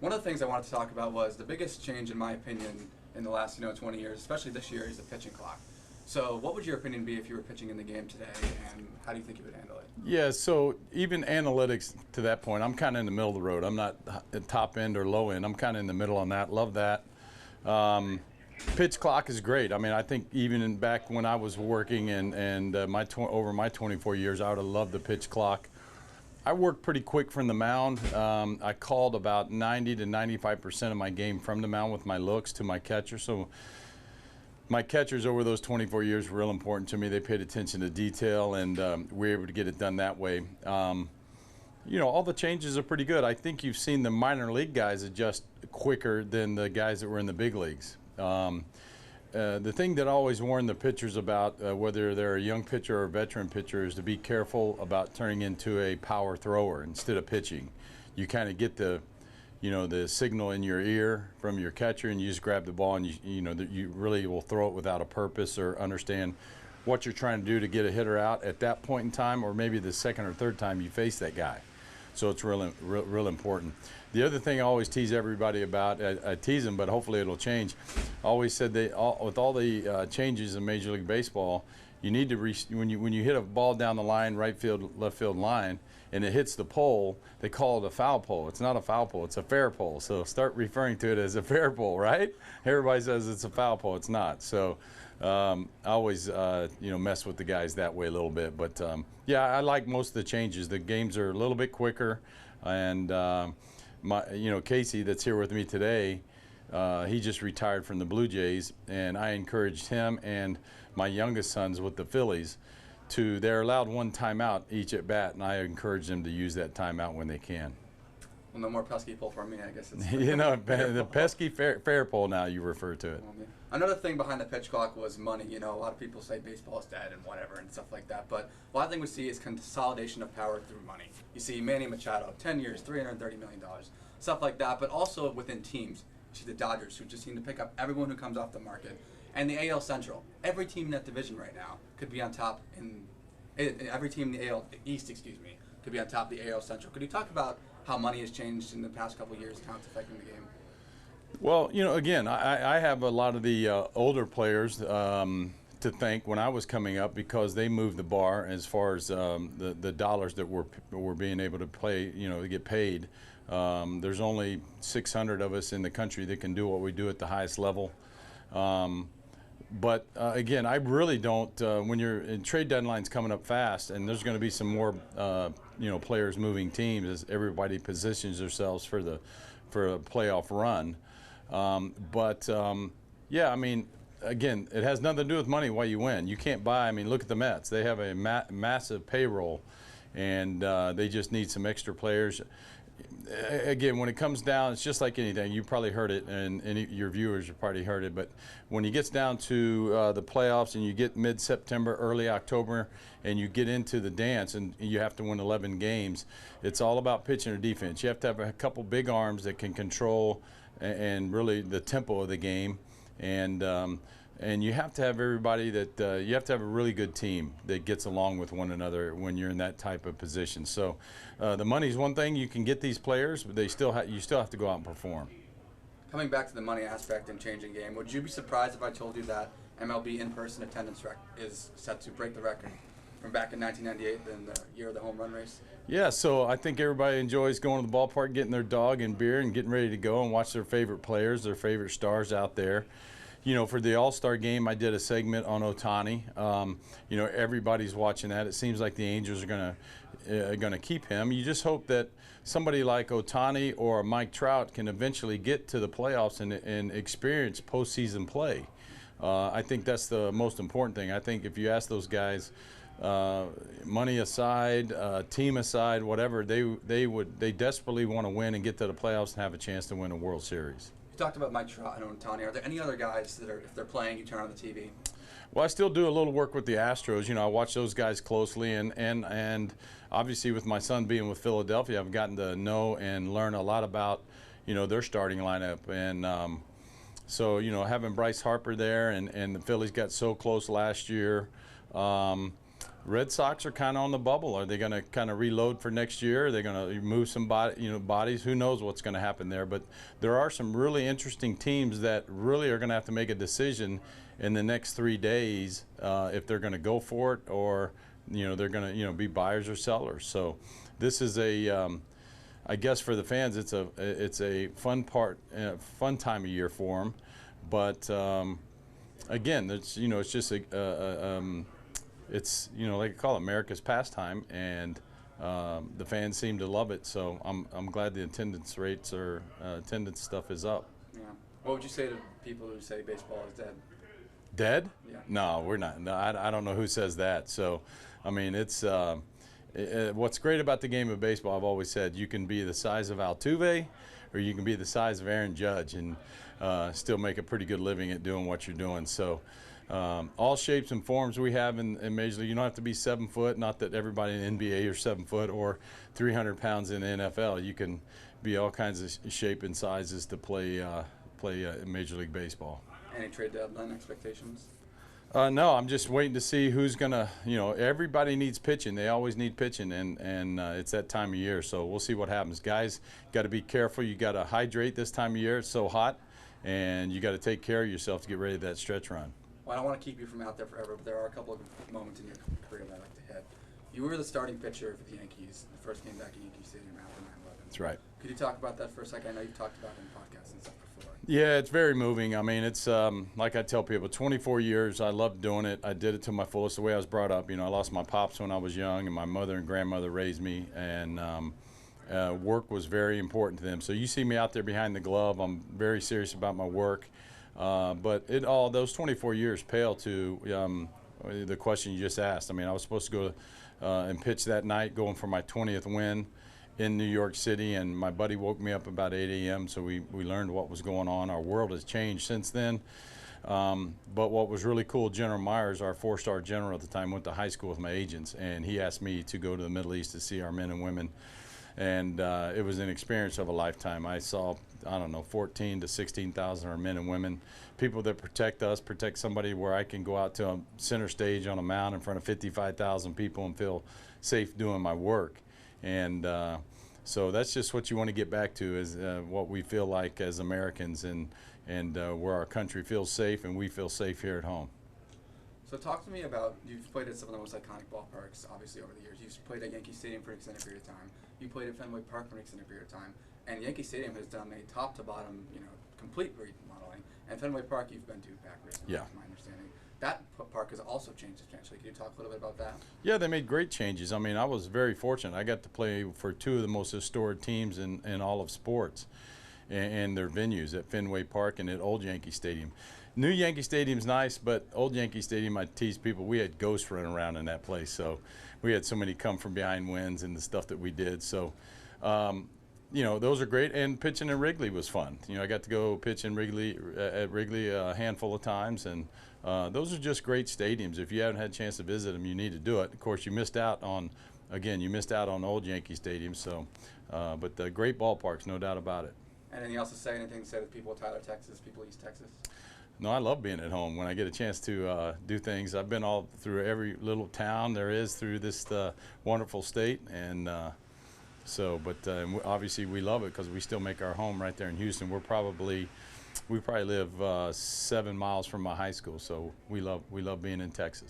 One of the things I wanted to talk about was the biggest change, in my opinion, in the last 20 years, especially this year, is the pitching clock. So what would your opinion be if you were pitching in the game today, and how do you think you would handle it? Yeah, so even analytics to that point, I'm kind of in the middle of the road. I'm not at top end or low end. I'm kind of in the middle on that. Love that. Pitch clock is great. I mean, I think even back when I was working and over my 24 years, I would have loved the pitch clock. I worked pretty quick from the mound. I called about 90 to 95% of my game from the mound with my looks to my catcher. So my catchers over those 24 years were real important to me. They paid attention to detail, and we were able to get it done that way. All the changes are pretty good. I think you've seen the minor league guys adjust quicker than the guys that were in the big leagues. The thing that I always warn the pitchers about, whether they're a young pitcher or a veteran pitcher, is to be careful about turning into a power thrower instead of pitching. You kind of get the signal in your ear from your catcher, and you just grab the ball, and you really will throw it without a purpose or understand what you're trying to do to get a hitter out at that point in time, or maybe the second or third time you face that guy. So it's real important. The other thing I always tease everybody about, I tease them, but hopefully it'll change. I always said with all the changes in Major League Baseball, you need to when you hit a ball down the line, right field, left field line, and it hits the pole, they call it a foul pole. It's not a foul pole, it's a fair pole. So start referring to it as a fair pole, right? Everybody says it's a foul pole, it's not. So I always mess with the guys that way a little bit. But yeah, I like most of the changes. The games are a little bit quicker, and Casey that's here with me today, he just retired from the Blue Jays, and I encouraged him and my youngest sons with the Phillies they're allowed one timeout each at bat, and I encourage them to use that timeout when they can. Well, no more pesky pull for me, I guess. It's the pesky fair pull now you refer to it. Another thing behind the pitch clock was money. A lot of people say baseball is dead and whatever and stuff like that, but a lot of things we see is consolidation of power through money. You see Manny Machado, 10 years, $330 million, stuff like that, but also within teams. You see the Dodgers, who just seem to pick up everyone who comes off the market. And the AL Central. Every team in that division right now could be on top every team in the AL East, could be on top of the AL Central. Could you talk about how money has changed in the past couple of years and how it's affecting the game? Well, again, I have a lot of the older players to thank when I was coming up, because they moved the bar as far as the dollars that we're being able to play, to get paid. There's only 600 of us in the country that can do what we do at the highest level. But again, I really don't. When you're in trade deadlines coming up fast, and there's going to be some more, players moving teams as everybody positions themselves for a playoff run. Yeah, I mean, again, it has nothing to do with money why you win. You can't buy. I mean, look at the Mets. They have a massive payroll, and they just need some extra players. Again, when it comes down, it's just like anything. You probably heard it, and your viewers have probably heard it. But when it gets down to the playoffs, and you get mid-September, early October, and you get into the dance, and you have to win 11 games, it's all about pitching or defense. You have to have a couple big arms that can control and really the tempo of the game, and you have to have everybody that you have to have a really good team that gets along with one another when you're in that type of position. So the money's one thing. You can get these players, but you still have to go out and perform. Coming back to the money aspect and changing game, would you be surprised if I told you that MLB in-person attendance is set to break the record from back in 1998, in the year of the home run race? Yeah, so I think everybody enjoys going to the ballpark, getting their dog and beer, and getting ready to go and watch their favorite players, their favorite stars out there. For the All-Star game, I did a segment on Ohtani. Everybody's watching that. It seems like the Angels are gonna keep him. You just hope that somebody like Ohtani or Mike Trout can eventually get to the playoffs and experience postseason play. I think that's the most important thing. I think if you ask those guys, money aside, team aside, whatever, they desperately want to win and get to the playoffs and have a chance to win a World Series. You talked about Mike Trout and Ohtani. Are there any other guys that if they're playing, you turn on the TV? Well, I still do a little work with the Astros. I watch those guys closely, and obviously with my son being with Philadelphia, I've gotten to know and learn a lot about, their starting lineup. And so, having Bryce Harper there, and the Phillies got so close last year. Red Sox are kind of on the bubble. Are they going to kind of reload for next year? Are they going to move some bodies? Who knows what's going to happen there? But there are some really interesting teams that really are going to have to make a decision in the next 3 days if they're going to go for it, or they're going to be buyers or sellers. So this is I guess for the fans, it's a fun time of year for them. But again, it's just it's like I call it America's pastime, and the fans seem to love it. So I'm glad the attendance rates or attendance stuff is up. Yeah. What would you say to people who say baseball is dead? Dead? Yeah. No, we're not. No, I don't know who says that. So, I mean, it's what's great about the game of baseball. I've always said you can be the size of Altuve, or you can be the size of Aaron Judge, and still make a pretty good living at doing what you're doing. So. All shapes and forms we have in Major League. You don't have to be 7 foot. Not that everybody in the NBA are 7 foot or 300 pounds in the NFL. You can be all kinds of shape and sizes to play Major League Baseball. Any trade deadline expectations? No, I'm just waiting to see who's gonna. Everybody needs pitching. They always need pitching, and it's that time of year. So we'll see what happens. Guys, got to be careful. You got to hydrate this time of year. It's so hot, and you got to take care of yourself to get ready for that stretch run. Well, I don't want to keep you from out there forever, but there are a couple of moments in your career that I like to hit. You were the starting pitcher for the Yankees, the first game back at Yankee Stadium after 9/11. That's right. Could you talk about that for a second? I know you've talked about it in podcasts and stuff before. Yeah, it's very moving. I mean, it's like I tell people, 24 years. I loved doing it. I did it to my fullest, the way I was brought up. I lost my pops when I was young, and my mother and grandmother raised me, and work was very important to them. So you see me out there behind the glove. I'm very serious about my work. But those 24 years pale to the question you just asked. I mean, I was supposed to go and pitch that night, going for my 20th win in New York City, and my buddy woke me up about 8 a.m. So we learned what was going on. Our world has changed since then. But what was really cool, General Myers, our 4-star general at the time, went to high school with my agents, and he asked me to go to the Middle East to see our men and women. And it was an experience of a lifetime. I saw, 14 to 16,000 of our men and women, people that protect us, protect somebody where I can go out to a center stage on a mound in front of 55,000 people and feel safe doing my work. And so that's just what you want to get back to, is what we feel like as Americans, and where our country feels safe and we feel safe here at home. So talk to me about, you've played at some of the most iconic ballparks, obviously, over the years. You've played at Yankee Stadium for an extended period of time. You played at Fenway Park for an extended period of time. And Yankee Stadium has done a top-to-bottom, complete remodeling. And Fenway Park you've been to back recently, yeah, to my understanding. That park has also changed substantially. Can you talk a little bit about that? Yeah, they made great changes. I mean, I was very fortunate. I got to play for two of the most historic teams in all of sports, and their venues at Fenway Park and at Old Yankee Stadium. New Yankee Stadium's nice, but Old Yankee Stadium, I tease people, we had ghosts running around in that place. So we had so many come from behind wins and the stuff that we did. So, those are great. And pitching in Wrigley was fun. I got to go pitch in Wrigley a handful of times, and those are just great stadiums. If you haven't had a chance to visit them, you need to do it. Of course, you missed out on Old Yankee Stadium. So, but the great ballparks, no doubt about it. Anything else to say? Anything to say to people of Tyler, Texas, people East Texas? No, I love being at home when I get a chance to do things. I've been all through every little town there is through this wonderful state, and obviously we love it because we still make our home right there in Houston. We probably live 7 miles from my high school, so we love being in Texas.